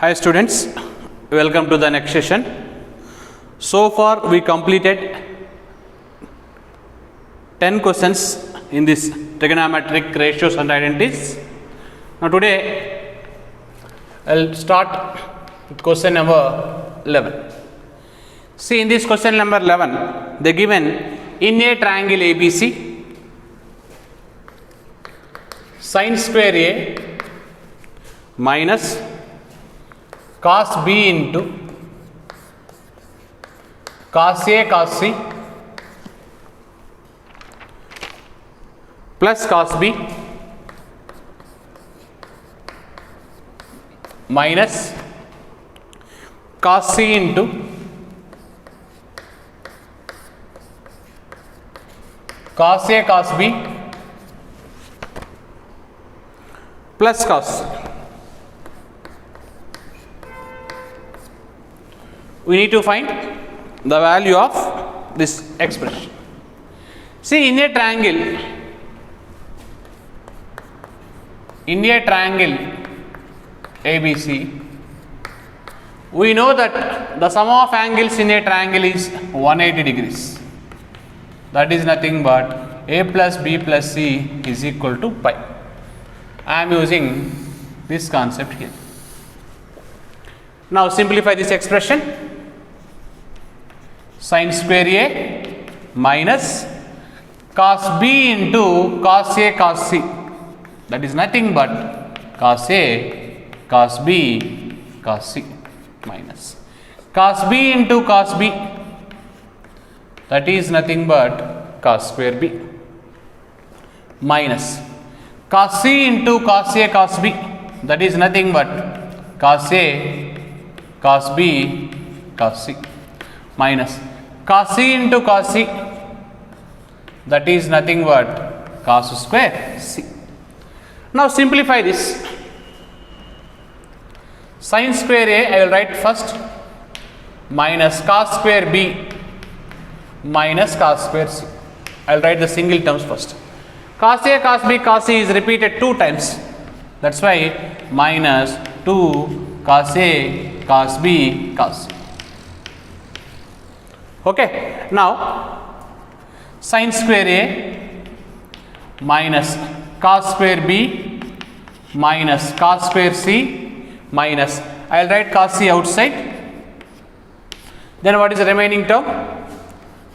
Hi students, welcome to the next session. So far we completed 10 questions in this trigonometric ratios and identities. Now today I'll start with question number 11. See, in this question number 11, they given in a triangle ABC, sin square A minus cos B into cos A cos C plus cos B minus cos C into cos A cos B plus cos C. We need to find the value of this expression. See, in a triangle ABC, we know that the sum of angles in a triangle is 180 degrees. That is nothing but A plus B plus C is equal to pi. I am using this concept here. Now simplify this expression. Sin square A minus cos B into cos A cos C, that is nothing but cos A cos B cos C, minus cos B into cos B, that is nothing but cos square B, minus cos C into cos A cos B, that is nothing but cos A cos B cos C, minus cos C into cos C, that is nothing but cos square C. Now simplify this. Sin square A I will write first minus cos square B minus cos square C. I will write the single terms first. Cos A cos B cos C is repeated 2 times. That is why minus 2 cos A cos B cos C. Okay. Now sin square A minus cos square B minus cos square C minus, I will write cos C outside. Then what is the remaining term?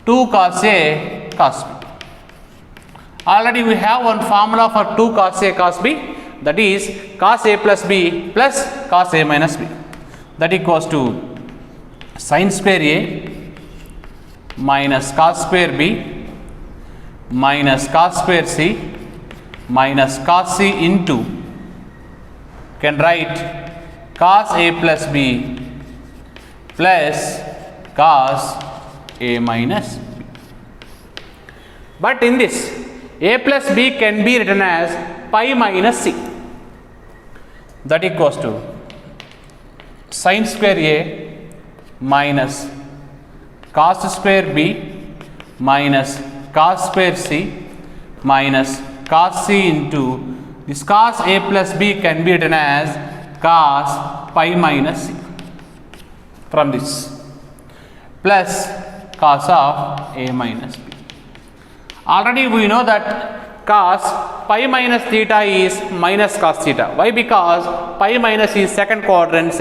2 cos A cos B. Already we have one formula for 2 cos A cos B, that is cos A plus B plus cos A minus B, that equals to sin square A minus cos square B minus cos square C minus cos C into, can write cos A plus B plus cos A minus B. But in this, A plus B can be written as pi minus C, that equals to sin square A minus cos square B minus cos square C minus cos C into this cos A plus B can be written as cos pi minus C from this, plus cos of A minus B. Already we know that cos pi minus theta is minus cos theta. Why? Because pi minus is second quadrant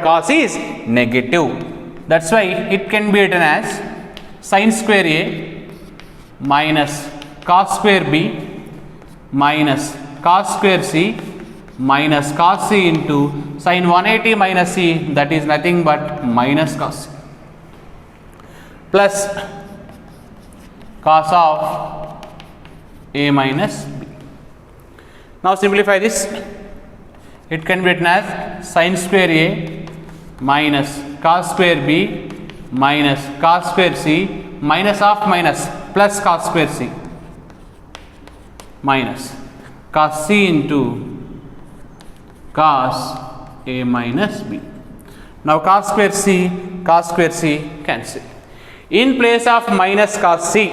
cos is negative. That is why it can be written as sin square A minus cos square B minus cos square C minus cos C into sin 180 minus C, that is nothing but minus cos C, plus cos of A minus B. Now simplify this. It can be written as sin square A minus cos square B minus cos square C minus of minus plus cos square C minus cos C into cos A minus B. Now cos square C cancel. In place of minus cos C,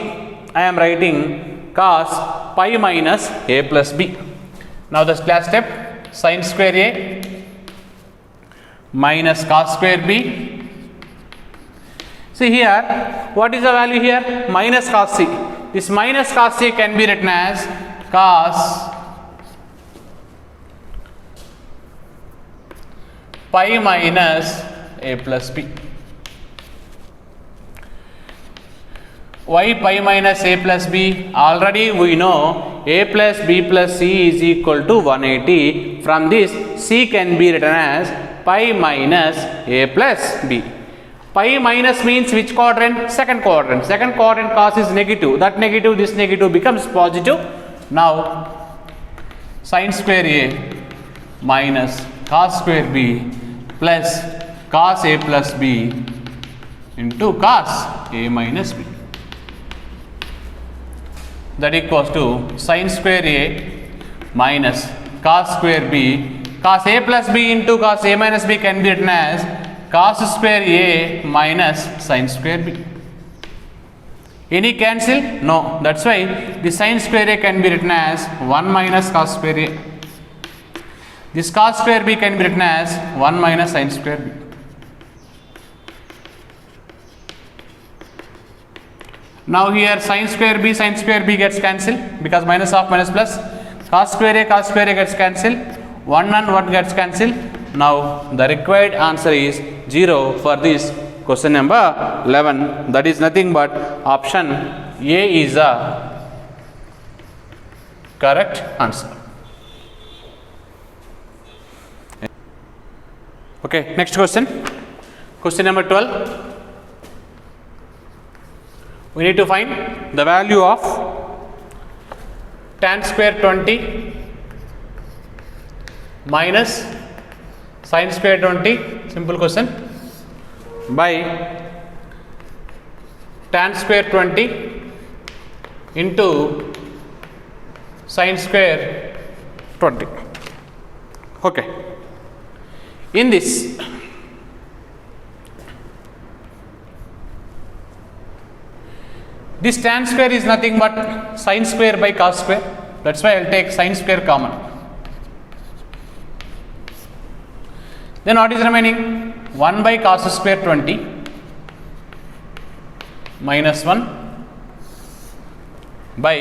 I am writing cos pi minus A plus B. Now the last step, sin square A minus cos square b. See here, what is the value here? Minus cos c. This minus cos c can be written as cos pi minus a plus b. Why pi minus a plus b? Already we know a plus b plus c is equal to 180. From this, c can be written as pi minus a plus b. Pi minus means which quadrant? Second quadrant. Second quadrant cos is negative. That negative, this negative becomes positive. Now, sin square a minus cos square b plus cos a plus b into cos a minus b. That equals to sin square a minus cos square b. Cos a plus b into cos a minus b can be written as cos square a minus sin square b. Any cancel? No. That's why the sin square a can be written as 1 minus cos square a. This cos square b can be written as 1 minus sin square b. Now here sin square b gets cancelled because minus of minus plus. Cos square a gets cancelled. 1 and 1 gets cancelled. Now the required answer is 0 for this question number 11. That is nothing but option A is the correct answer. Okay, next question. Question number 12. We need to find the value of tan square 20 minus sin square 20, simple question, by tan square 20 into sin square 20. Okay. In this, this tan square is nothing but sin square by cos square. That's why I will take sin square common. Then what is remaining? 1 by cos square 20 minus 1 by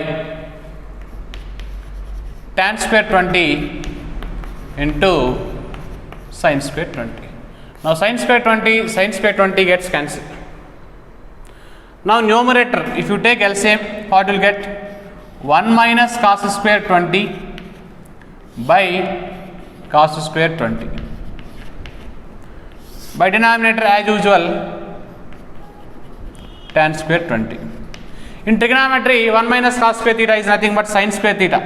tan square 20 into sin square 20. Now sin square 20 gets cancelled. Now numerator, if you take LCM, what will get? 1 minus cos square 20 by cos square 20. By denominator as usual, tan square 20. In trigonometry, 1 minus cos square theta is nothing but sin square theta.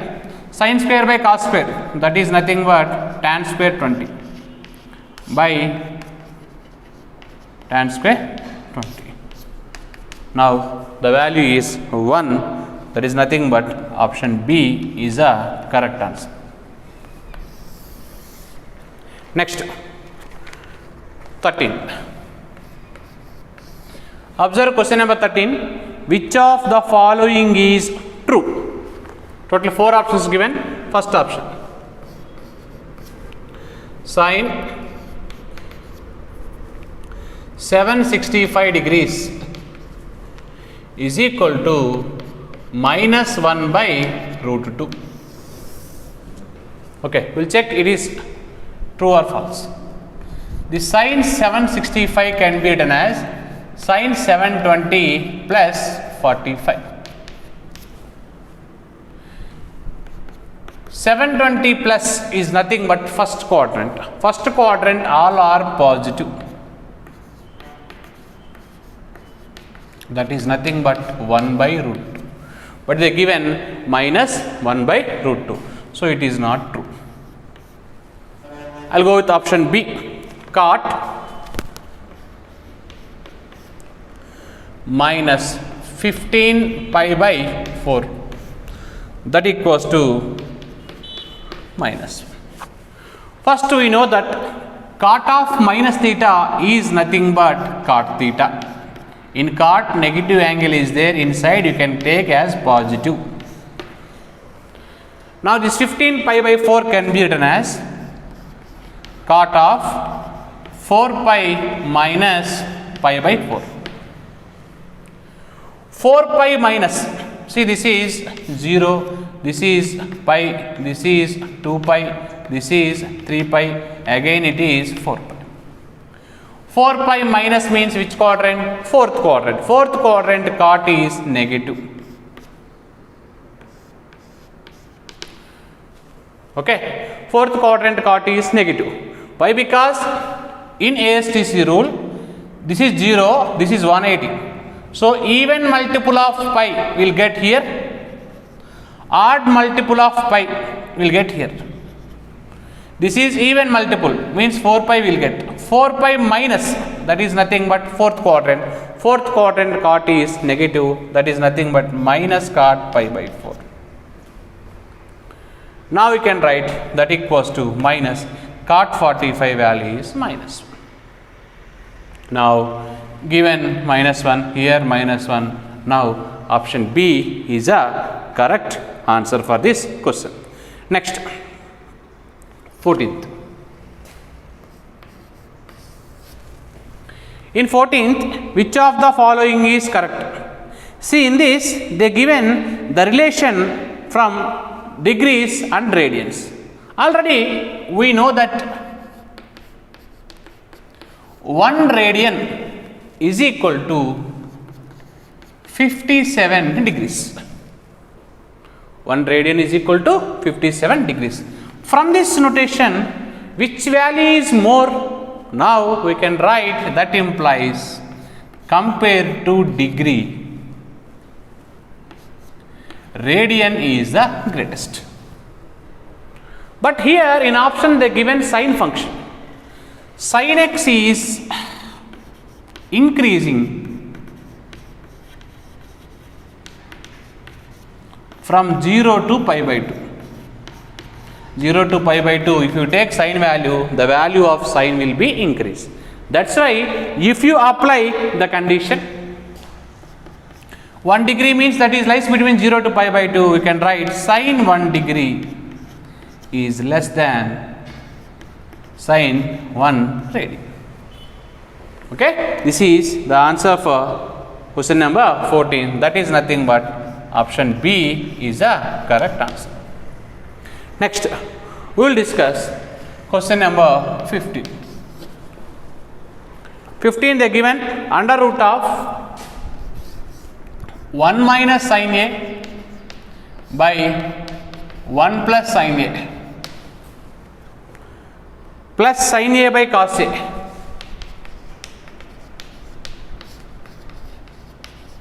Sin square by cos square, that is nothing but tan square 20 by tan square 20. Now the value is 1. That is nothing but option B is a correct answer. Next, 13. Observe question number 13. Which of the following is true? Total 4 options given. First option, sin 765 degrees is equal to minus 1 by root 2. Okay, we will check it is true or false. The sin 765 can be written as sin 720 plus 45. 720 plus is nothing but first quadrant. First quadrant all are positive. That is nothing but 1 by root 2. But they given minus 1 by root 2. So it is not true. I will go with option B. Cot minus 15 pi by 4. That equals to minus. First we know that cot of minus theta is nothing but cot theta. In cot, negative angle is there, inside you can take as positive. Now this 15 pi by 4 can be written as cot of 4 pi minus pi by 4. 4 pi minus, see this is 0, this is pi, this is 2 pi, this is 3 pi, again it is 4 pi. 4 pi minus means which quadrant? Fourth quadrant. Fourth quadrant cot is negative. Okay, fourth quadrant cot is negative. Why? Because in ASTC rule, this is 0, this is 180. So even multiple of pi will get here, odd multiple of pi will get here. This is even multiple, means 4 pi will get. 4 pi minus, that is nothing but fourth quadrant. Fourth quadrant cot is negative, that is nothing but minus cot pi by 4. Now we can write that equals to minus cot 45 value is minus 1. Now given minus 1, here minus 1, now option B is a correct answer for this question. Next, 14th. In 14th, which of the following is correct? See, in this they given the relation from degrees and radians. Already we know that 1 radian is equal to 57 degrees. 1 radian is equal to 57 degrees. From this notation, which value is more? Now we can write that implies compared to degree, radian is the greatest. But here in option they given sine function. Sin x is increasing from 0 to pi by 2. 0 to pi by 2, if you take sine value, the value of sine will be increased. That's why if you apply the condition 1 degree means that is lies between 0 to pi by 2, we can write sine 1 degree is less than sine 1 radian. Okay, this is the answer for question number 14. That is nothing but option B is the correct answer. Next, we will discuss question number 15. 15 they given under root of 1 minus sin A by 1 plus sin A plus sin A by cos A.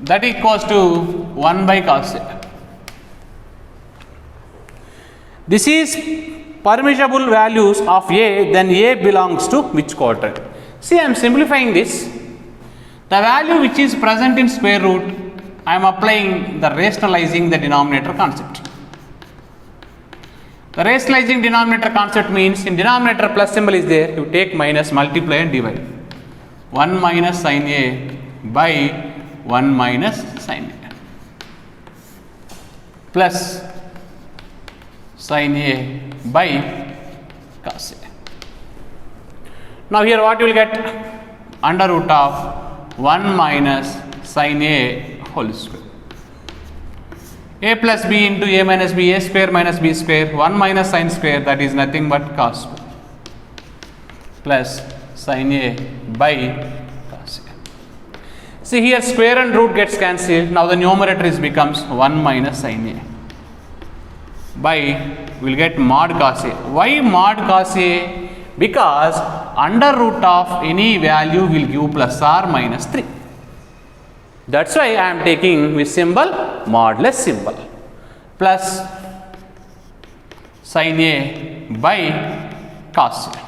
That equals to 1 by cos A. This is permissible values of A, then A belongs to which quadrant? See, I am simplifying this. The value which is present in square root, I am applying the rationalizing the denominator concept. The rationalizing denominator concept means in denominator plus symbol is there, you take minus, multiply and divide. 1 minus sin A by 1 minus sin A plus sin A by cos A. Now here what you will get? Under root of 1 minus sin A whole square. A plus b into a minus b, a square minus b square, 1 minus sin square, that is nothing but cos square, plus sin A by cos A. See here square and root gets cancelled. Now the numerator is becomes 1 minus sin A by, we will get mod cos A. Why mod cos A? Because under root of any value will give plus or minus 3. That's why I am taking with symbol modulus symbol plus sin A by cos A.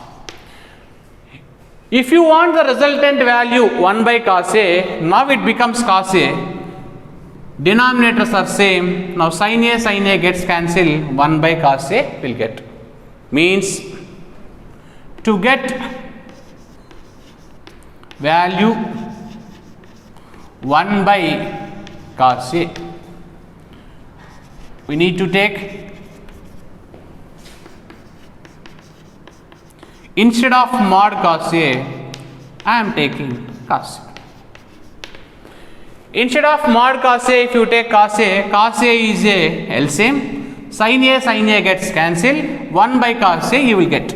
If you want the resultant value 1 by cos A, now it becomes cos A. Denominators are same. Now sin A gets cancelled. 1 by cos A will get. Means to get value 1 by cos A, we need to take, instead of mod cos A, I am taking cos A. Instead of mod cos A, if you take cos A is a LCM. Sin A gets cancelled. 1 by cos A you will get.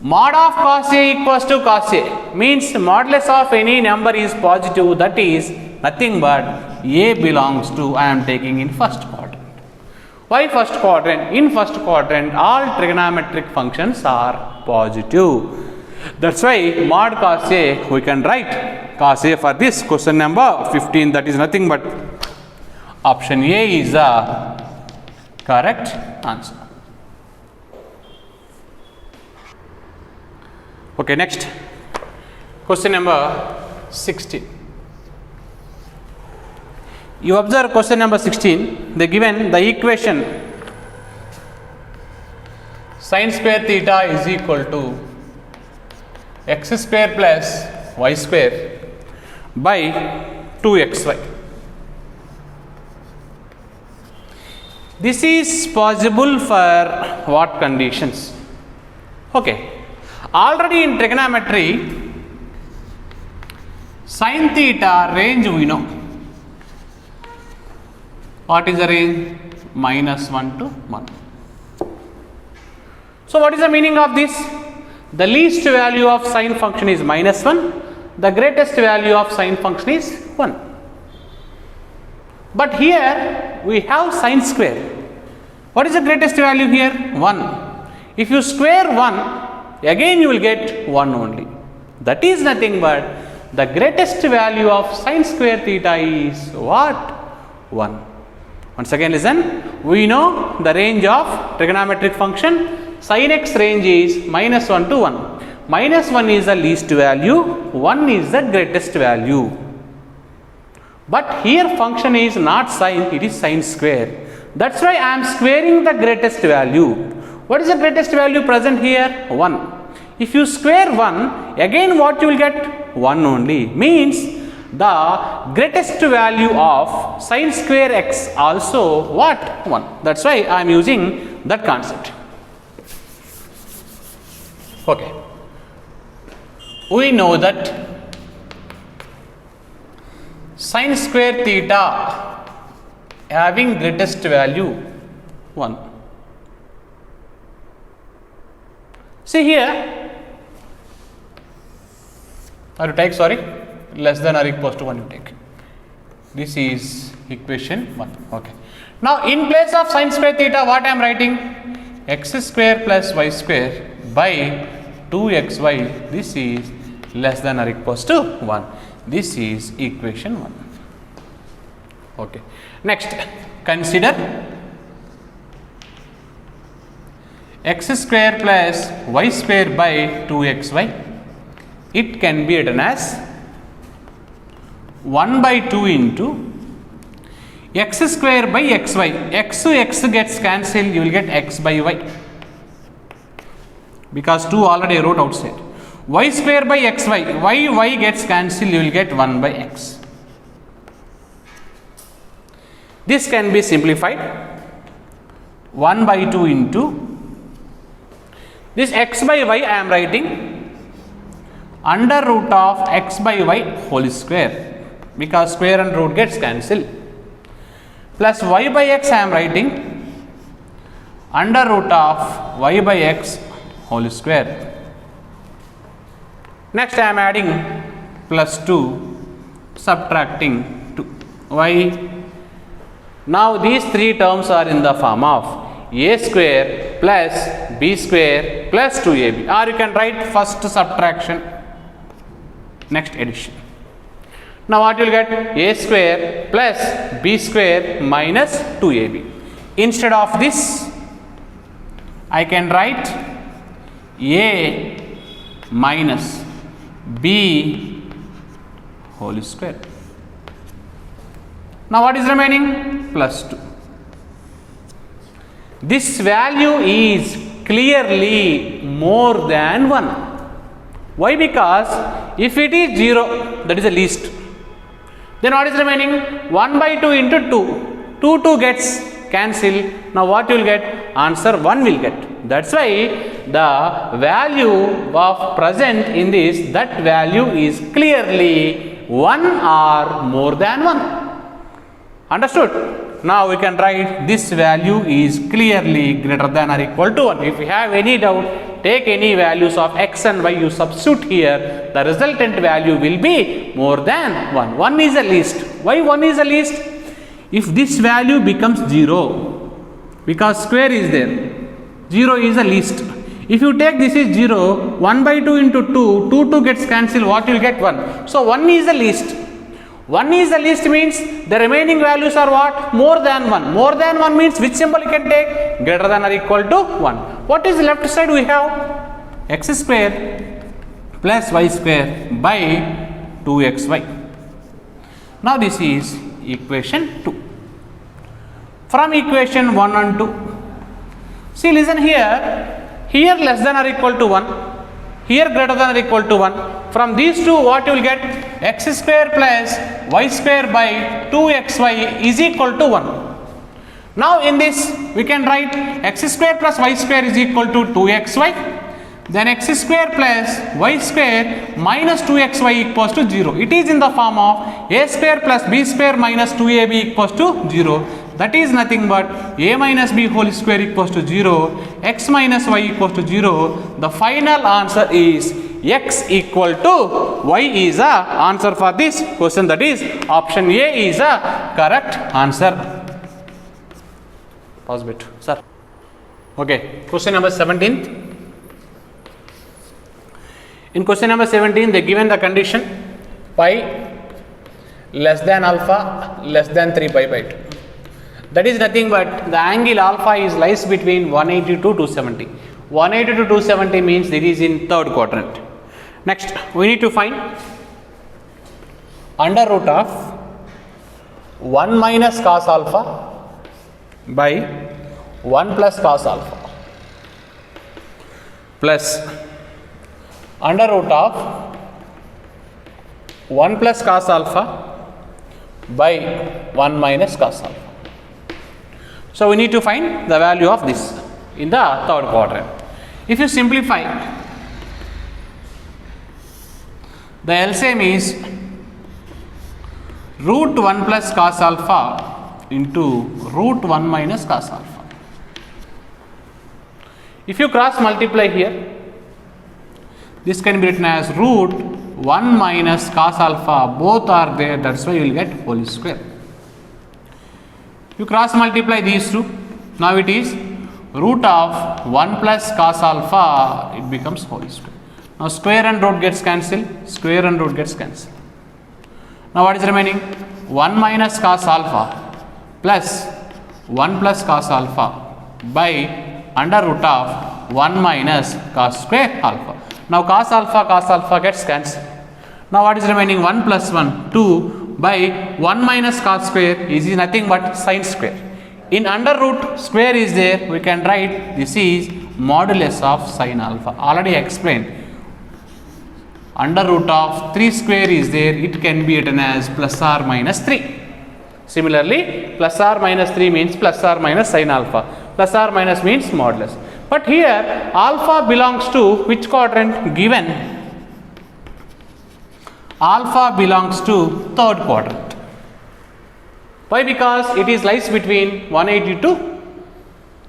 Mod of cos A equals to cos A means modulus of any number is positive, that is nothing but A belongs to, I am taking in first quadrant. Why first quadrant? In first quadrant all trigonometric functions are positive. That's why mod cos A we can write cos A for this question number 15, that is nothing but option A is the correct answer. Okay, next question number 16. You observe question number 16, they given the equation sin square theta is equal to x square plus y square by 2xy. This is possible for what conditions? Okay, already in trigonometry sin theta range we know. What is the range? -1 to 1. So what is the meaning of this? The least value of sine function is -1, the greatest value of sine function is 1. But here we have sine square. What is the greatest value here? 1. If you square 1, again you will get 1 only. That is nothing but the greatest value of sine square theta is what? 1. Once again listen, we know the range of trigonometric function sin x range is -1 to 1. -1 is the least value, 1 is the greatest value. But here function is not sine, it is sine square. That's why I am squaring the greatest value. What is the greatest value present here? 1. If you square 1, again what you will get? 1 only. Means the greatest value of sin square x also what? 1. That's why I am using that concept. Okay. We know that sin square theta having greatest value 1. See here, or you take, sorry, less than or equals to 1 you take. This is equation 1. Okay. Now in place of sin square theta, what I am writing? X square plus y square by 2xy. This is less than or equals to 1. This is equation 1. Okay. Next, consider x square plus y square by 2xy. It can be written as 1 by 2 into x square by xy. X gets cancelled, you will get x by y, because 2 already I wrote outside. Y square by xy, y gets cancelled, you will get 1 by x. This can be simplified. 1 by 2 into this x by y I am writing under root of x by y whole square, because square and root gets cancelled, plus y by x I am writing under root of y by x whole square. Next I am adding plus 2, subtracting 2. Why? Now these three terms are in the form of a square plus b square plus 2ab, or you can write first subtraction, next addition. Now what you will get? A square plus b square minus 2ab. Instead of this, I can write a minus b whole square. Now what is remaining? Plus 2. This value is clearly more than 1. Why? Because if it is 0, that is the least. Then what is remaining? 1 by 2 into 2. 2 gets cancel. Now what you will get? Answer 1 will get. That's why the value of present in this, that value is clearly 1 or more than 1. Understood? Now we can write this value is clearly greater than or equal to 1. If you have any doubt, take any values of x and y, you substitute here, the resultant value will be more than 1. 1 is the least. Why 1 is the least? If this value becomes 0, because square is there, 0 is the least. If you take this is 0, 1 by 2 into 2, 2 gets cancelled, what you will get? 1. So 1 is the least. 1 is the least means the remaining values are what? More than 1. More than 1 means which symbol you can take? Greater than or equal to 1. What is the left side? We have x square plus y square by 2xy. Now this is equation 2. From equation 1 and 2. See, listen here. Here less than or equal to 1. Here greater than or equal to 1. From these two, what you will get? X square plus y square by 2xy is equal to 1. Now in this we can write x square plus y square is equal to 2xy. Then x square plus y square minus 2xy equals to 0. It is in the form of a square plus b square minus 2ab equals to 0. That is nothing but a minus b whole square equals to 0, x minus y equals to 0. The final answer is x equal to y is the answer for this question. That is option A is the correct answer. Pause bit, sir. Okay, question number 17. In question number 17, they given the condition pi less than alpha less than 3 pi by 2. That is nothing but the angle alpha is lies between 180 to 270. 180 to 270 means it is in third quadrant. Next, we need to find under root of 1 minus cos alpha by 1 plus cos alpha plus under root of 1 plus cos alpha by 1 minus cos alpha. So we need to find the value of this in the third quadrant. If you simplify, the LCM is root 1 plus cos alpha into root 1 minus cos alpha. If you cross multiply here, this can be written as root 1 minus cos alpha, both are there, that's why you will get whole square. You cross multiply these two, now it is root of 1 plus cos alpha, it becomes whole square. Now square and root gets cancelled, square and root gets cancelled. Now what is remaining? 1 minus cos alpha plus 1 plus cos alpha by under root of 1 minus cos square alpha. Now cos alpha gets cancelled. Now what is remaining? 1 plus 1, 2 by 1 minus cos square is nothing but sin square. In under root square is there, we can write this is modulus of sin alpha. Already explained. Under root of 3 square is there, it can be written as plus or minus 3. Similarly, plus or minus 3 means plus or minus sin alpha. Plus or minus means modulus. But here alpha belongs to which quadrant given? Alpha belongs to third quadrant. Why? Because it is lies between 180 to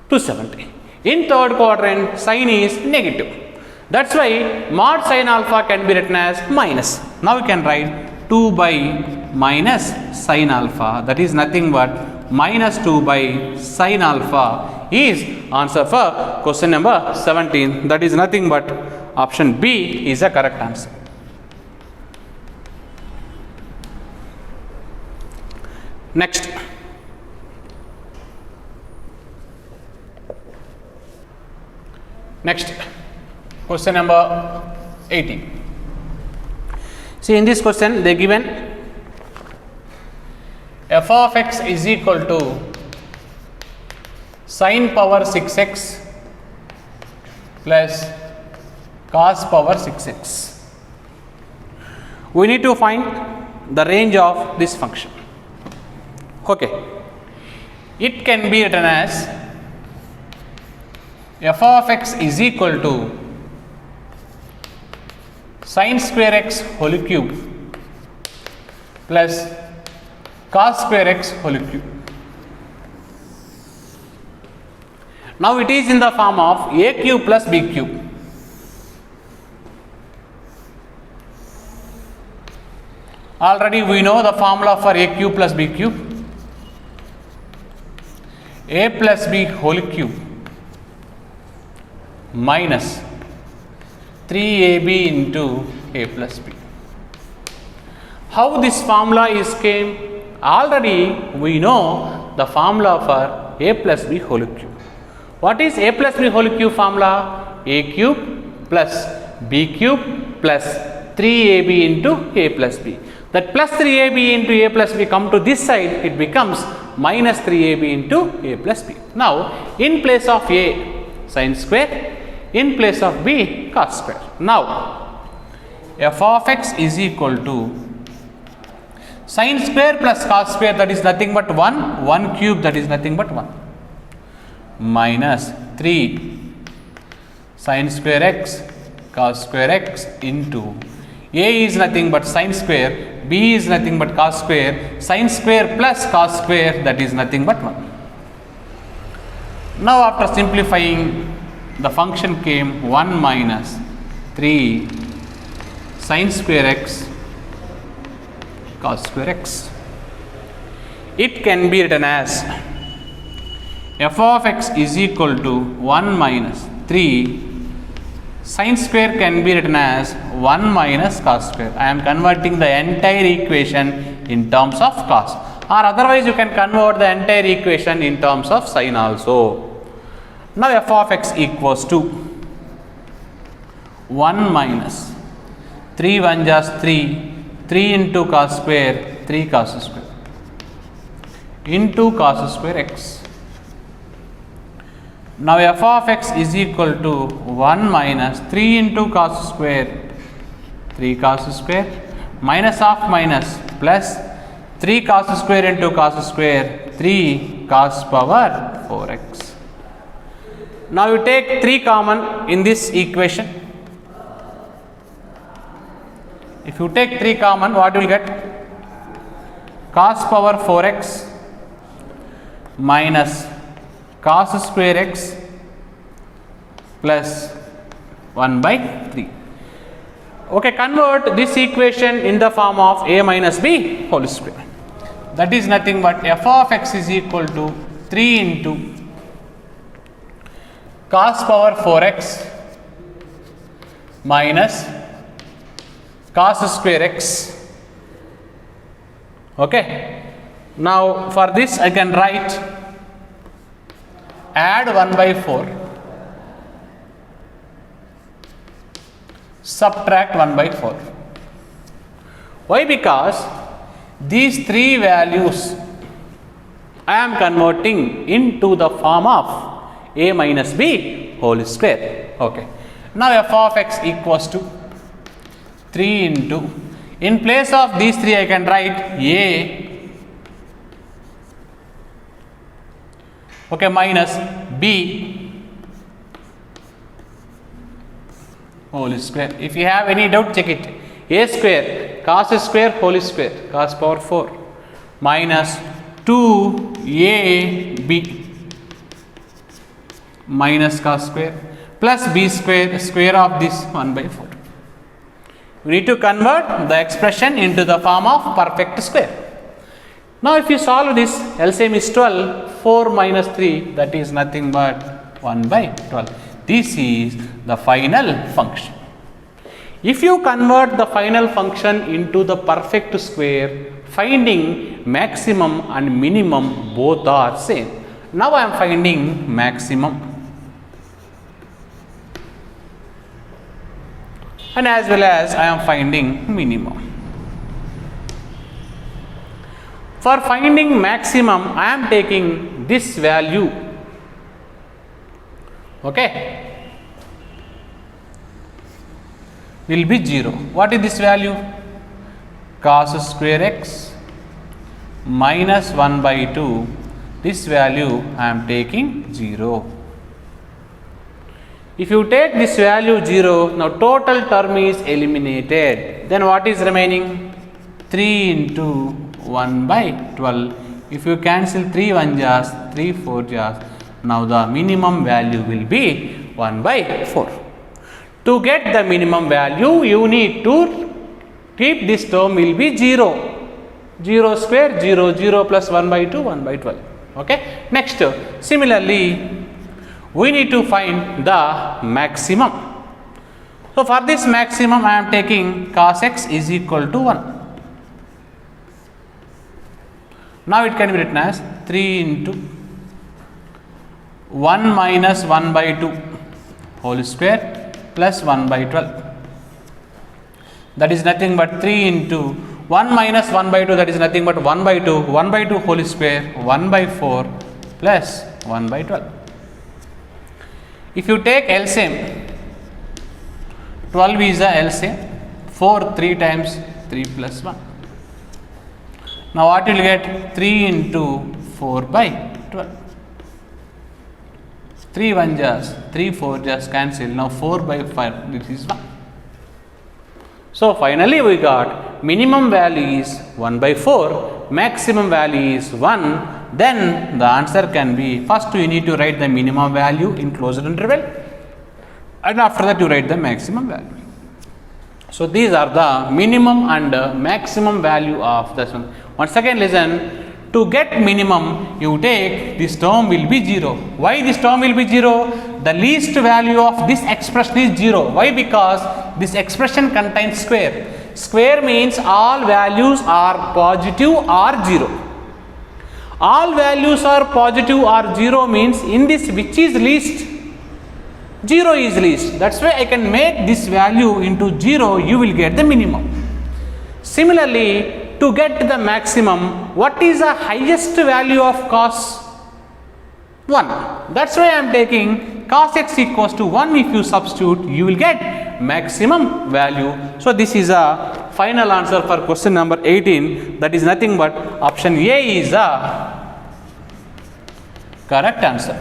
270. In third quadrant, sin is negative. That's why mod sin alpha can be written as minus. Now we can write 2 by minus sin alpha. That is nothing but minus 2 by sin alpha is answer for question number 17. That is nothing but option B is the correct answer. Next, question number 18. See, in this question they given f of x is equal to sin power 6x plus cos power 6x. We need to find the range of this function. Okay. It can be written as f of x is equal to sin square x whole cube plus cos square x whole cube. Now it is in the form of a cube plus b cube. Already we know the formula for a cube plus b cube. A plus b whole cube minus 3ab into a plus b. How this formula is came? Already we know the formula for a plus b whole cube. What is a plus b whole cube formula? A cube plus b cube plus 3ab into a plus b. That plus 3ab into a plus b come to this side, it becomes minus 3ab into a plus b. Now in place of a, sin square, in place of b, cos square. Now f of x is equal to sin square plus cos square, that is nothing but 1 cube, that is nothing but 1, minus 3 sin square x cos square x into a is nothing but sin square, b is nothing but cos square, sin square plus cos square, that is nothing but 1. Now after simplifying, the function came 1 minus 3 sin square x cos square x. It can be written as f of x is equal to 1 minus 3 sin square can be written as 1 minus cos square. I am converting the entire equation in terms of cos, or otherwise you can convert the entire equation in terms of sin also. Now f of x equals to 1 minus 3 1 just 3 into cos square, 3 cos square into cos square x. Now f of x is equal to 1 minus 3 into cos square, 3 cos square, minus of minus plus 3 cos square into cos square, 3 cos power 4x. Now you take 3 common in this equation. If you take 3 common, what you will get? Cos power 4x minus cos square x plus 1 by 3. Okay, convert this equation in the form of a minus b whole square. That is nothing but f of x is equal to 3 into cos power 4x minus cos square x. Okay. Now for this I can write add 1 by 4 subtract 1 by 4. Why? Because these 3 values I am converting into the form of a minus b whole square. Okay. Now f of x equals to 3 into, in place of these 3 I can write a, okay, minus b whole square. If you have any doubt, check it. A square cos square whole square, cos power 4 minus 2ab minus cos square plus b square, square of this 1 by 4. We need to convert the expression into the form of perfect square. Now if you solve this, LCM is 12, 4 minus 3, that is nothing but 1 by 12. This is the final function. If you convert the final function into the perfect square, finding maximum and minimum both are same. Now I am finding maximum and as well as I am finding minimum. For finding maximum, I am taking this value, okay, will be 0. What is this value? Cos square x minus 1 by 2. this value I am taking 0. If you take this value 0, now total term is eliminated. Then what is remaining? 3 into 1 by 12. If you cancel 3 1 jars, 3 4 jars, now the minimum value will be 1 by 4. To get the minimum value, you need to keep this term will be 0. 0 square, 0, 0 plus 1 by 2, 1 by 12. Okay. Next, similarly, we need to find the maximum. So, for this maximum, I am taking cos x is equal to 1. Now, it can be written as 3 into 1 minus 1 by 2 whole square plus 1 by 12. That is nothing but 3 into 1 minus 1 by 2, that is nothing but 1 by 2, 1 by 2 whole square, 1 by 4 plus 1 by 12. If you take LCM, 12 is the LCM, 4 3 times 3 plus 1. Now what you will get? 3 into 4 by 12. 3 1 jars, 3 4 jars cancel. Now 4 by 5, this is 1. So finally we got minimum value is 1 by 4, maximum value is 1. Then the answer can be, first you need to write the minimum value in closed interval, and after that you write the maximum value. So these are the minimum and maximum value of this one. Once again listen, to get minimum you take this term will be 0. Why this term will be 0? The least value of this expression is 0. Why? Because this expression contains square. Square means all values are positive or 0. All values are positive or 0 means in this which is least? 0 is least. That's why I can make this value into 0, you will get the minimum. Similarly, to get the maximum, what is the highest value of cos 1? That's why I am taking cos x equals to 1. If you substitute, you will get maximum value. So this is a final answer for question number 18. That is nothing but option A is the correct answer.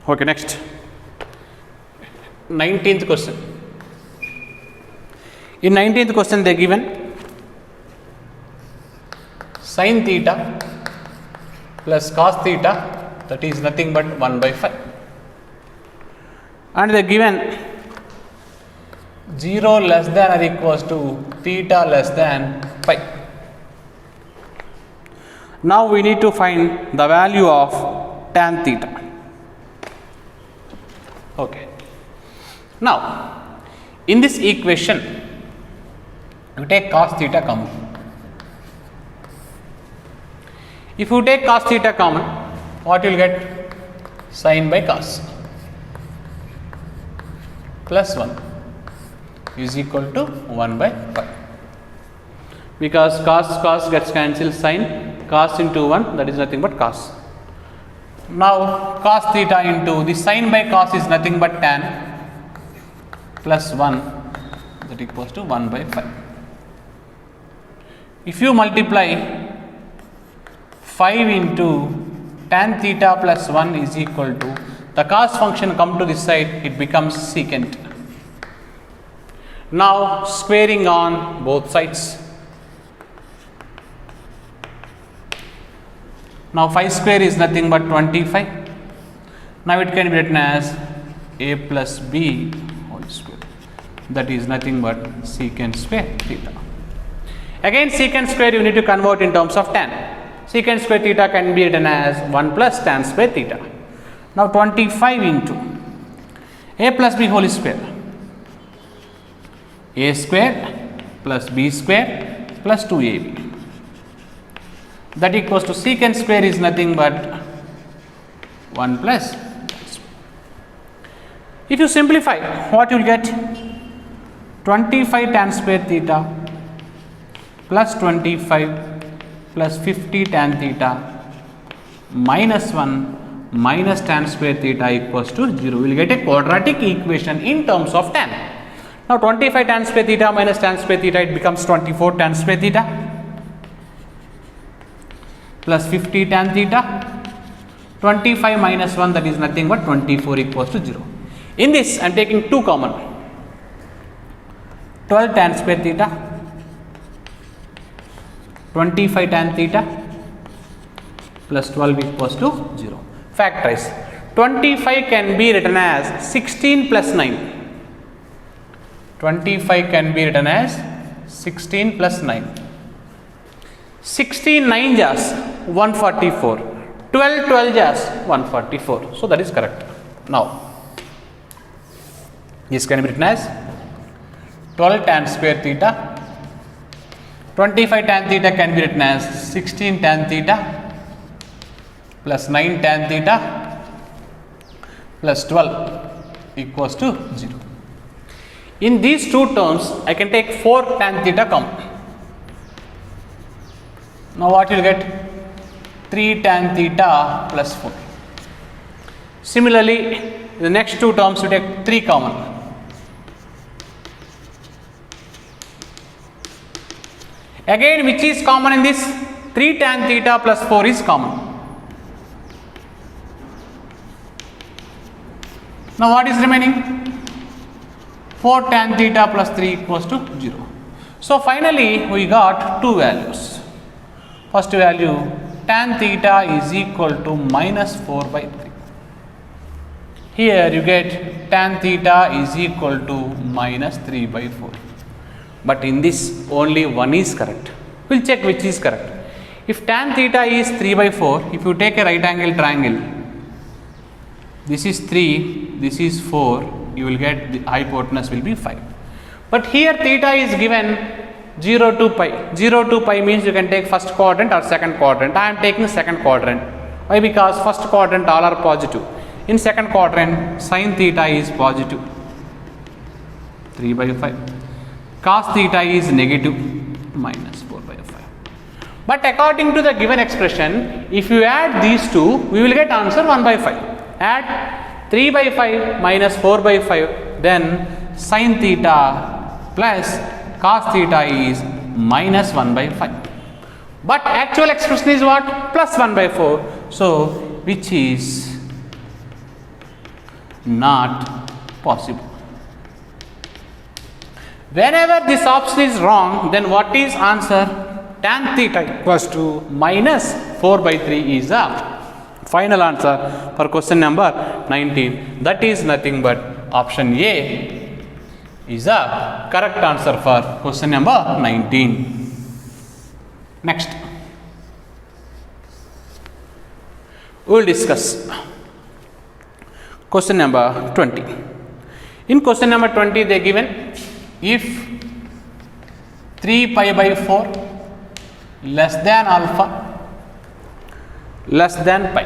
Okay, next. 19th question. In 19th question they given sin theta plus cos theta, that is nothing but 1 by 5, and they given 0 less than or equals to theta less than pi. Now we need to find the value of tan theta. Okay. Now, in this equation, you take cos theta common. If you take cos theta common, what you will get? Sin by cos plus 1 is equal to 1 by pi. Because cos gets cancelled, sin, cos into 1, that is nothing but cos. Now, cos theta into the sin by cos is nothing but tan plus 1, that equals to 1 by 5. If you multiply 5 into tan theta plus 1 is equal to, the cos function come to this side, it becomes secant. Now squaring on both sides. Now 5 square is nothing but 25. Now it can be written as a plus b whole square, that is nothing but secant square theta. Again secant square you need to convert in terms of tan. Secant square theta can be written as 1 plus tan square theta. Now 25 into a plus b whole square, a square plus b square plus 2ab, that equals to secant square is nothing but 1 plus. If you simplify, what you will get? 25 tan square theta plus 25 plus 50 tan theta minus 1 minus tan square theta equals to 0. We will get a quadratic equation in terms of tan. Now 25 tan square theta minus tan square theta, it becomes 24 tan square theta plus 50 tan theta. 25 minus 1, that is nothing but 24 equals to 0. In this, I am taking 2 common. 12 tan square theta, 25 tan theta plus 12 equals to 0. Factorize. 25 can be written as 16 plus 9. 25 can be written as 16 plus 9. 16 9 jas 144. 12 jas 144. So that is correct. Now, this can be written as 12 tan square theta. 25 tan theta can be written as 16 tan theta plus 9 tan theta plus 12 equals to 0. In these two terms, I can take 4 tan theta common. Now what you will get? 3 tan theta plus 4. Similarly, in the next two terms, you take 3 common. Again, which is common in this? 3 tan theta plus 4 is common. Now what is remaining? 4 tan theta plus 3 equals to 0. So finally, we got two values. First value, tan theta is equal to minus 4 by 3. Here you get tan theta is equal to minus 3 by 4. But in this, only one is correct. We will check which is correct. If tan theta is 3 by 4, if you take a right angle triangle, this is 3, this is 4, you will get the hypotenuse will be 5. But here theta is given 0 to pi. 0 to pi means you can take first quadrant or second quadrant. I am taking second quadrant. Why? Because first quadrant all are positive. In second quadrant, sin theta is positive 3 by 5. Cos theta is negative minus 4 by 5. But according to the given expression, if you add these two, we will get answer 1 by 5. Add 3 by 5 minus 4 by 5, then sin theta plus cos theta is minus 1 by 5. But actual expression is what? Plus 1 by 4. So, which is not possible. Whenever this option is wrong, then what is answer? Tan theta equals to minus 4 by 3 is the final answer for question number 19. That is nothing but option A is the correct answer for question number 19. Next, we will discuss question number 20. In question number 20, they given if 3 pi by 4 less than alpha less than pi,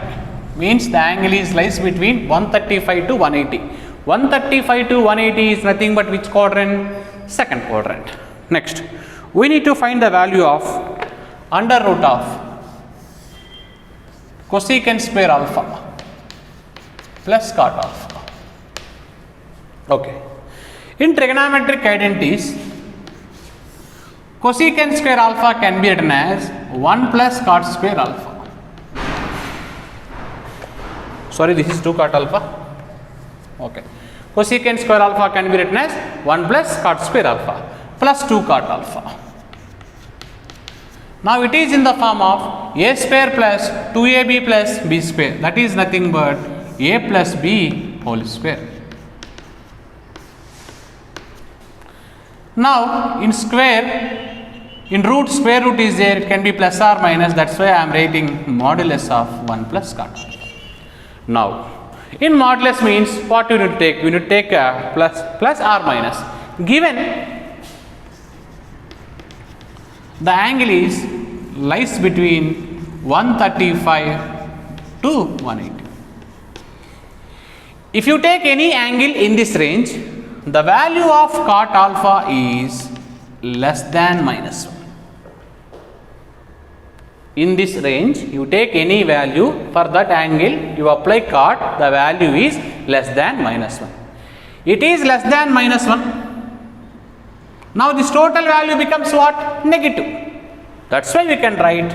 means the angle is lies between 135 to 180. 135 to 180 is nothing but which quadrant? Second quadrant. Next, we need to find the value of under root of cosecant square alpha plus cot alpha. Okay. In trigonometric identities, cosecant square alpha can be written as 1 plus cot square alpha. Sorry, this is 2 cot alpha. Okay. Cosecant square alpha can be written as 1 plus cot square alpha plus 2 cot alpha. Now it is in the form of a square plus 2ab plus b square. That is nothing but a plus b whole square. Now in square, in root, square root is there, it can be plus or minus. That's why I am writing modulus of 1 plus cot alpha. Now, in modulus means what you need to take? We need to take a plus or minus. Given the angle is lies between 135 to 180. If you take any angle in this range, the value of cot alpha is less than minus 1. In this range, you take any value for that angle, you apply cot, the value is less than minus 1. It is less than minus 1. Now this total value becomes what? Negative. That's why we can write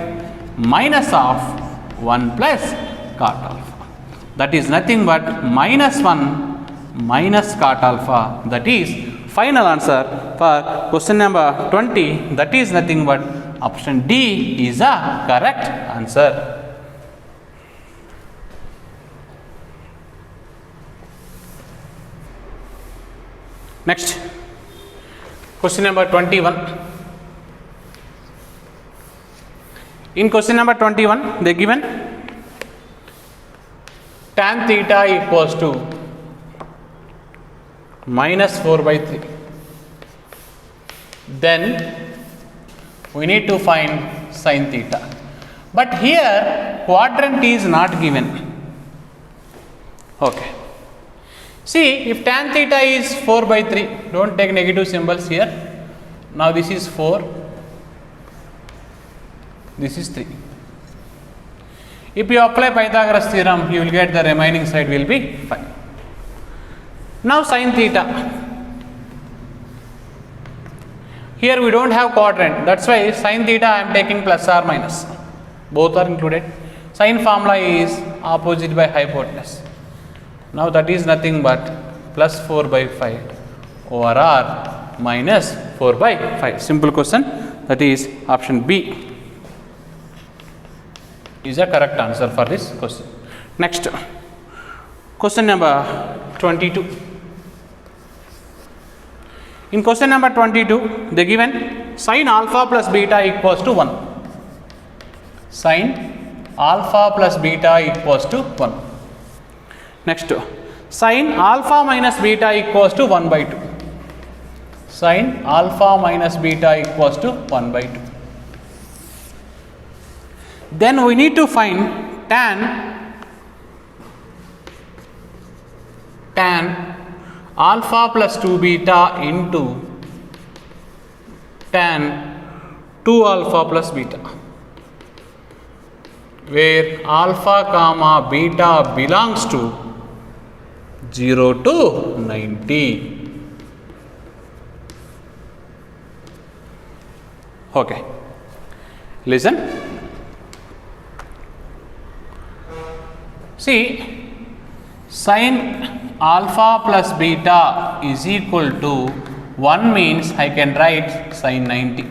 minus of 1 plus cot alpha. That is nothing but minus 1 minus cot alpha. That is final answer for question number 20. That is nothing but option D is a correct answer. Next, question number 21. In question number 21, they given tan theta equals to minus 4 by 3. Then we need to find sin theta. But here quadrant is not given. Okay. See, if tan theta is 4 by 3, don't take negative symbols here. Now this is 4, this is 3. If you apply Pythagoras theorem, you will get the remaining side will be 5. Now sin theta. Here we don't have quadrant, that's why sin theta I am taking plus or minus. Both are included. Sin formula is opposite by hypotenuse. Now that is nothing but plus 4 by 5 over r minus 4 by 5. Simple question. That is option B is a correct answer for this question. Next, question number 22. In question number 22, they given sin alpha plus beta equals to 1. Sin alpha plus beta equals to 1. Next, sin alpha minus beta equals to 1 by 2. Sin alpha minus beta equals to 1 by 2. Then we need to find tan alpha plus 2 beta into tan 2 alpha plus beta, where alpha comma beta belongs to 0 to 90. Okay, listen. See, sin alpha plus beta is equal to 1 means I can write sin 90.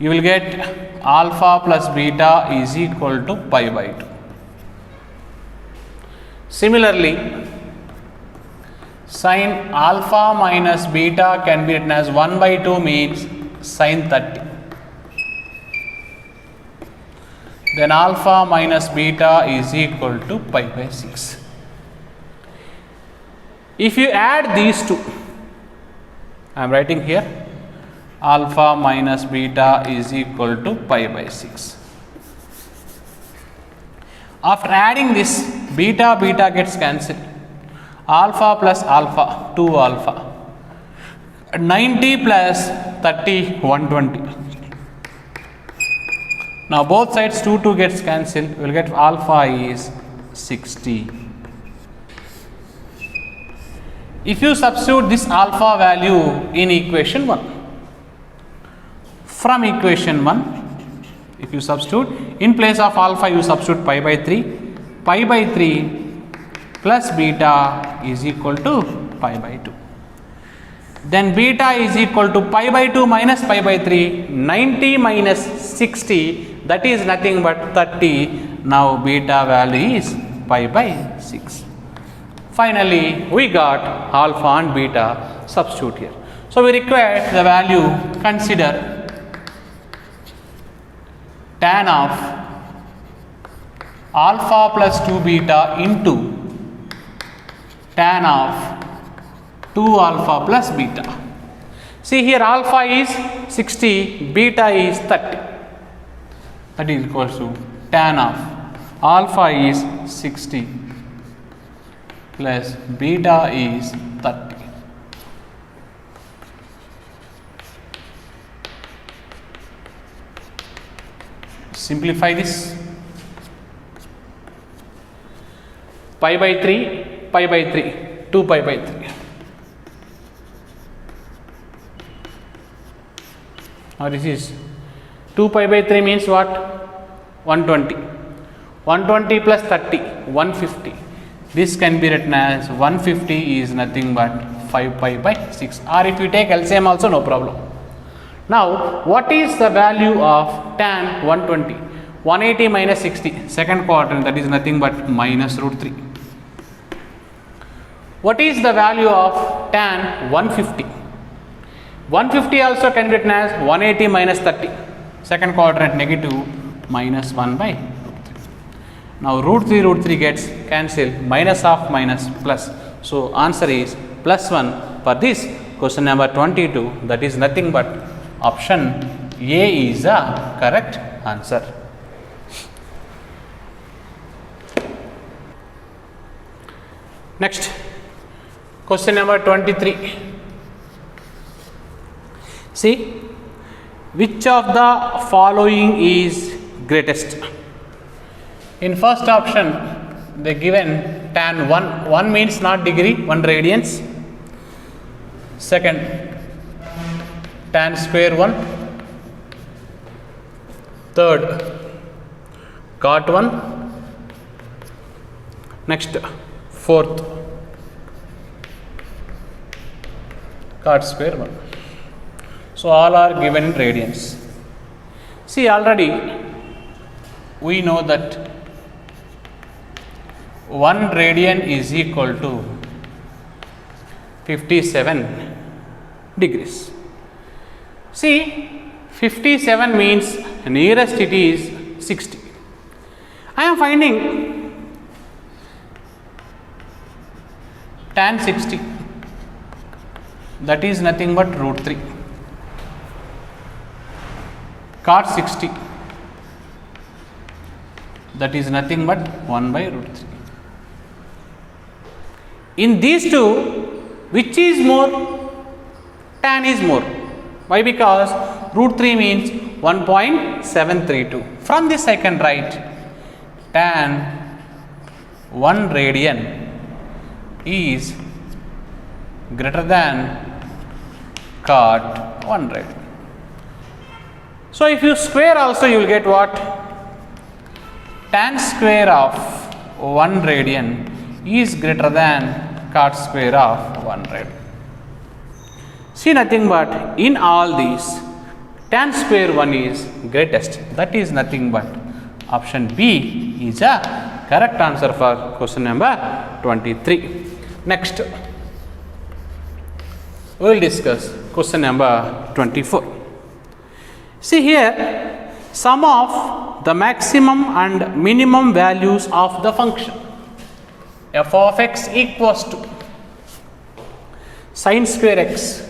You will get alpha plus beta is equal to pi by 2. Similarly, sin alpha minus beta can be written as 1 by 2 means sin 30. Then alpha minus beta is equal to pi by 6. If you add these two, I am writing here alpha minus beta is equal to pi by 6. After adding this, beta gets cancelled. Alpha plus alpha, 2 alpha. 90 plus 30, 120. Now both sides 2 gets cancelled. We will get alpha is 60. If you substitute this alpha value in equation 1, from equation 1, if you substitute in place of alpha, you substitute pi by 3. Pi by 3 plus beta is equal to pi by 2. Then beta is equal to pi by 2 minus pi by 3. 90 minus 60, that is nothing but 30. Now beta value is pi by 6. Finally, we got alpha and beta. Substitute here. So we require the value. Consider tan of alpha plus 2 beta into tan of 2 alpha plus beta. See here, alpha is 60, beta is 30. That is equals to tan of alpha is 60 plus beta is 30. Simplify this. Pi by 3, 2 pi by 3. Now this is 2 pi by 3 means what? 120. 120 plus 30, 150. This can be written as 150 is nothing but 5 pi by 6, or if you take LCM also no problem. Now what is the value of tan 120? 180 minus 60, second quadrant, that is nothing but minus root 3. What is the value of tan 150? 150 also can be written as 180 minus 30, second quadrant, negative, minus 1 by root 3. Now root 3 gets cancelled, minus of minus plus. So answer is plus 1 for this question number 22, that is nothing but option A is the correct answer. Next, question number 23. See, which of the following is greatest? In first option, they given tan 1 means not degree, 1 radians. Second, tan square 1. Third, cot 1. Next, fourth, cot square 1. So all are given in radians. See, already we know that 1 radian is equal to 57 degrees. See, 57 means nearest it is 60. I am finding tan 60, that is nothing but root 3. Cot 60, that is nothing but 1 by root 3. In these two, which is more? Tan is more. Why? Because root 3 means 1.732. From this I can write tan 1 radian is greater than cot 1 radian. So if you square also, you will get what? Tan square of 1 radian is greater than cot square of 1 radian. See, nothing but in all these, tan square 1 is greatest. That is nothing but option B is a correct answer for question number 23. Next, we will discuss question number 24. See here, sum of the maximum and minimum values of the function f of x equals to sin square x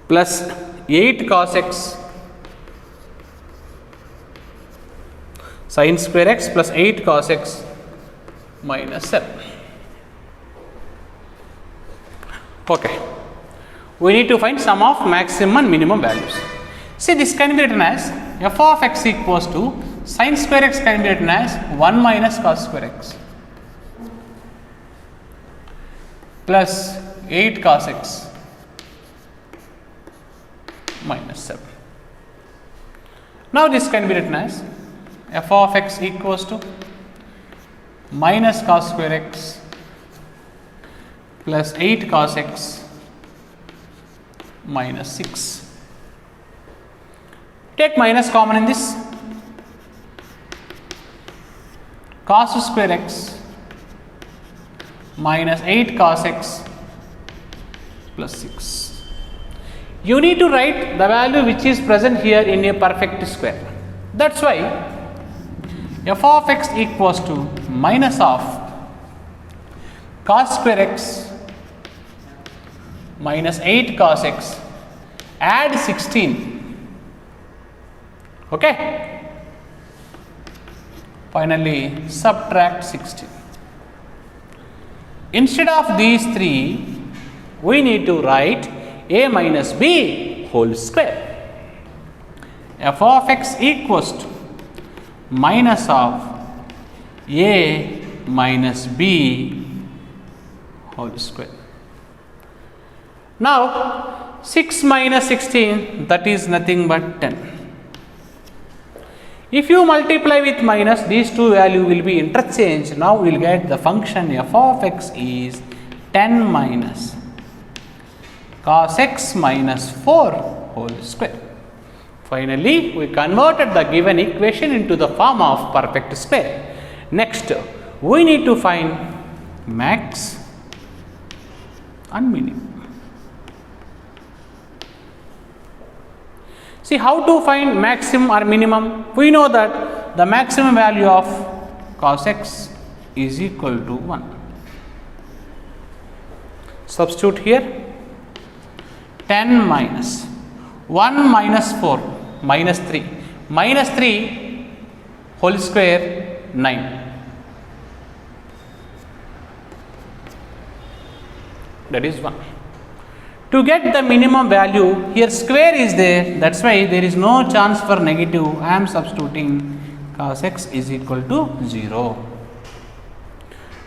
plus 8 cos x, sin square x plus 8 cos x minus 7. Okay. We need to find sum of maximum and minimum values. See, this can be written as f of x equals to sin square x can be written as 1 minus cos square x plus 8 cos x minus 7. Now this can be written as f of x equals to minus cos square x plus 8 cos x minus 6. Take minus common in this. Cos square x minus 8 cos x plus 6. You need to write the value which is present here in a perfect square. That's why f of x equals to minus of cos square x minus 8 cos x, add 16, okay, finally subtract 16. Instead of these three, we need to write a minus b whole square. F of x equals to minus of a minus b whole square. Now 6 minus 16, that is nothing but 10. If you multiply with minus, these two value will be interchanged. Now we will get the function f of x is 10 minus cos x minus 4 whole square. Finally, we converted the given equation into the form of perfect square. Next, we need to find max and minimum. See how to find maximum or minimum. We know that the maximum value of cos x is equal to 1. Substitute here 10 minus 1 minus 4 minus 3 minus 3 whole square 9. That is 1. To get the minimum value, here square is there, that is why there is no chance for negative. I am substituting cos x is equal to 0.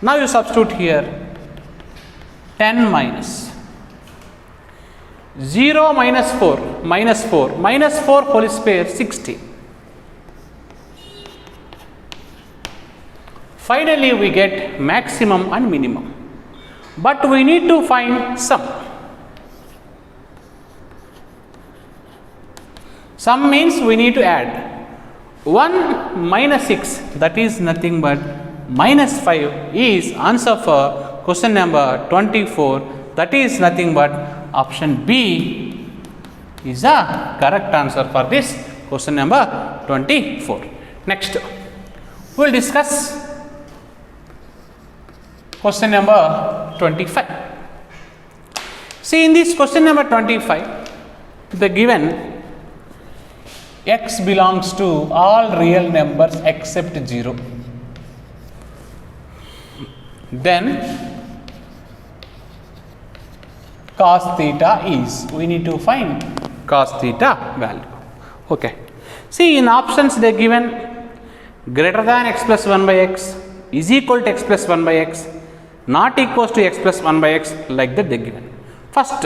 Now you substitute here 10 minus 0 minus 4 minus 4 minus 4 whole square 60. Finally, we get maximum and minimum, but we need to find sum. Sum means we need to add 1 minus 6, that is nothing but minus 5 is answer for question number 24, that is nothing but option B is a correct answer for this question number 24. Next, we will discuss question number 25. See, in this question number 25, the given x belongs to all real numbers except 0. Then cos theta is, we need to find cos theta value. Okay. See, in options they are given greater than x plus 1 by x, is equal to x plus 1 by x, not equals to x plus 1 by x, like that they are given. First,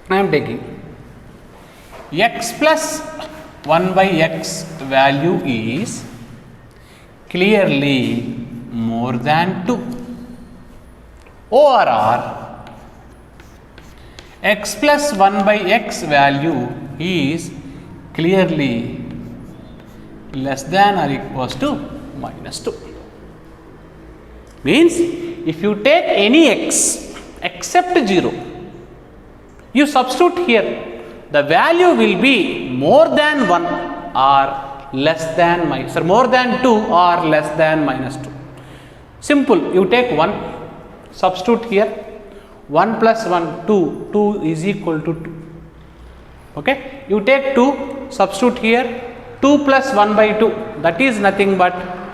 I am taking x plus 1 by x value is clearly more than 2, or x plus 1 by x value is clearly less than or equals to minus 2. Means if you take any x except 0, you substitute here, the value will be more than 1 or less than minus, or more than 2 or less than minus 2. Simple, you take 1, substitute here, 1 plus 1, 2, 2 is equal to 2. Okay, you take 2, substitute here, 2 plus 1 by 2, that is nothing but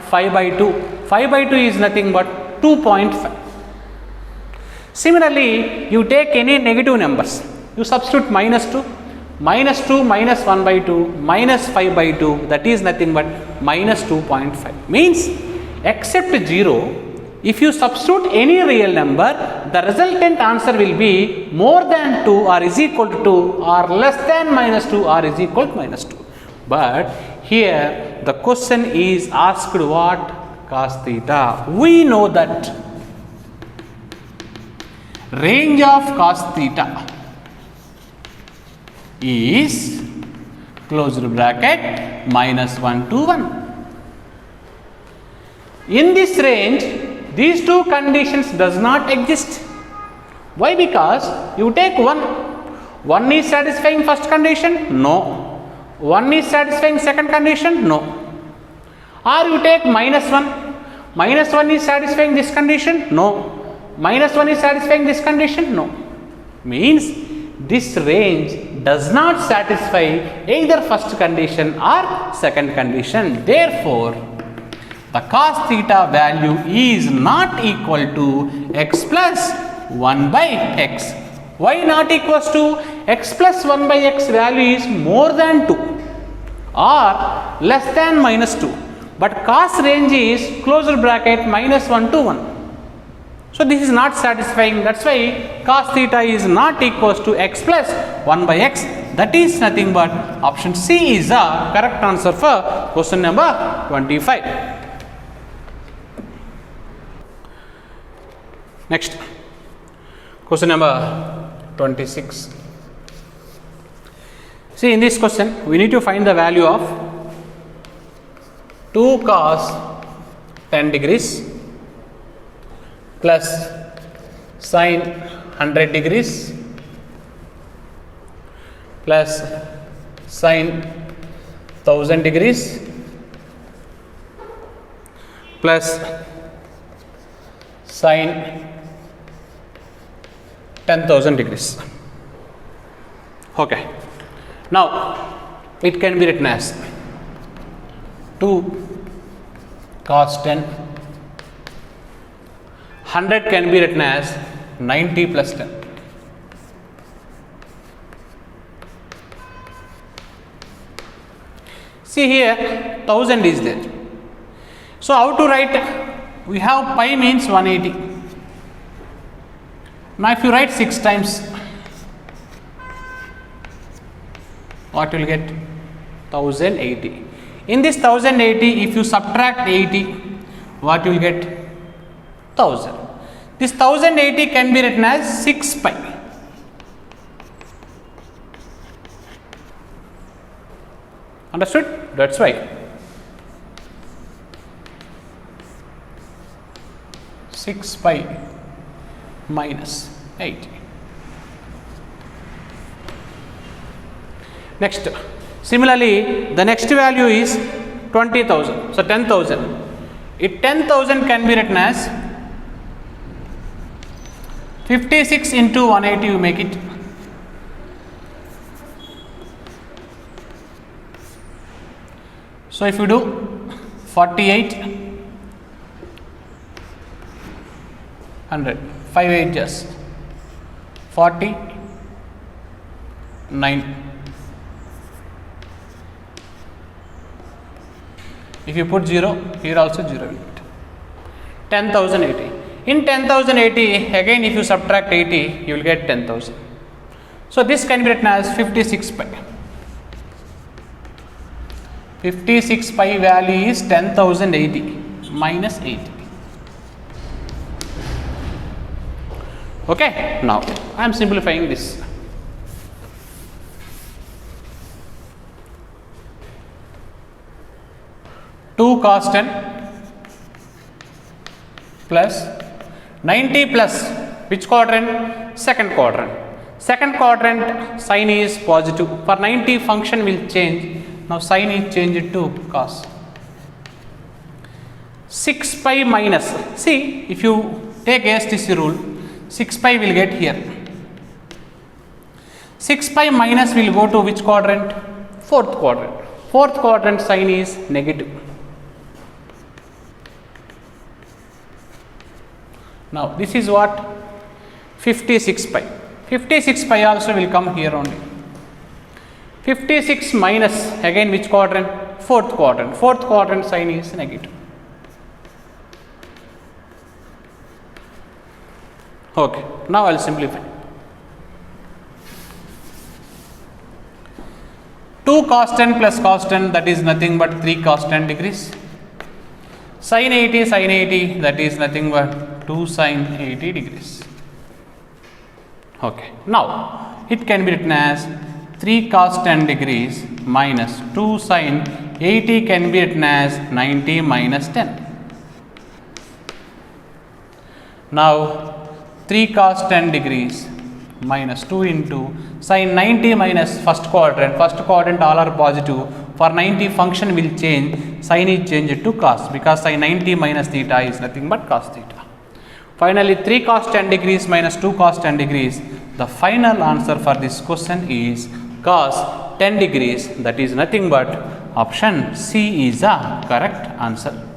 5 by 2, 5 by 2 is nothing but 2.5. Similarly, you take any negative numbers, you substitute minus 2, minus 2 minus 1 by 2 minus 5 by 2, that is nothing but minus 2.5. Means except 0, if you substitute any real number, the resultant answer will be more than 2 or is equal to 2 or less than minus 2 or is equal to minus 2. But here the question is asked what? Cos theta. We know that range of cos theta is closed bracket minus 1 to 1. In this range, these two conditions does not exist. Why? Because you take 1 is satisfying first condition? No. 1 is satisfying second condition? No. Or you take minus 1 is satisfying this condition? No. Minus 1 is satisfying this condition? No. Means this range does not satisfy either first condition or second condition. Therefore, the cos theta value is not equal to x plus 1 by x. Why not equals to? X plus 1 by x value is more than 2 or less than minus 2. But cos range is closed bracket minus 1 to 1. So this is not satisfying. That's why cos theta is not equals to x plus 1 by x. That is nothing but option C is the correct answer for question number 25. Next, question number 26. See, in this question, we need to find the value of 2 cos 10 degrees plus sin 100 degrees plus sin 1000 degrees plus sin 10,000 degrees. Okay. Now, it can be written as 2 cos 10. 100 can be written as 90 plus 10. See here, 1000 is there. So, how to write? We have pi means 180. Now, if you write 6 times, what will get? 1080. In this 1080, if you subtract 80, what you will get? 1000. This 1080 can be written as 6 pi. Understood? That's why 6 pi minus 80. Next, similarly, the next value is 20,000. So 10,000. It 10,000 can be written as 56 into 180. You make it. So if you do 48, 100, 5 8s, 49. If you put 0, here also 0 will get 10,080. In 10,080, again if you subtract 80, you will get 10,000. So this can be written as 56 pi. 56 pi value is 10,080 minus 80. Okay, now I am simplifying this. Two cos 10 plus 90 plus which quadrant? Second quadrant. Second quadrant sign is positive. For 90 function will change. Now sign is changed to cos. 6 pi minus. See, if you take STC rule, 6 pi will get here. 6 pi minus will go to which quadrant? Fourth quadrant. Fourth quadrant sign is negative. Now this is what? 56 pi. 56 pi also will come here only. 56 minus again which quadrant? Fourth quadrant. Fourth quadrant sign is negative. Okay, now I will simplify. 2 cos 10 plus cos 10, that is nothing but 3 cos 10 degrees. Sin 80, that is nothing but 2 sin 80 degrees. Okay, now it can be written as 3 cos 10 degrees minus 2 sin 80 can be written as 90 minus 10. Now 3 cos 10 degrees minus 2 into sin 90 minus first quadrant all are positive. For 90 function will change, sin is changed to cos because sin 90 minus theta is nothing but cos theta. Finally 3 cos 10 degrees minus 2 cos 10 degrees, the final answer for this question is cos 10 degrees, that is nothing but option C is the correct answer.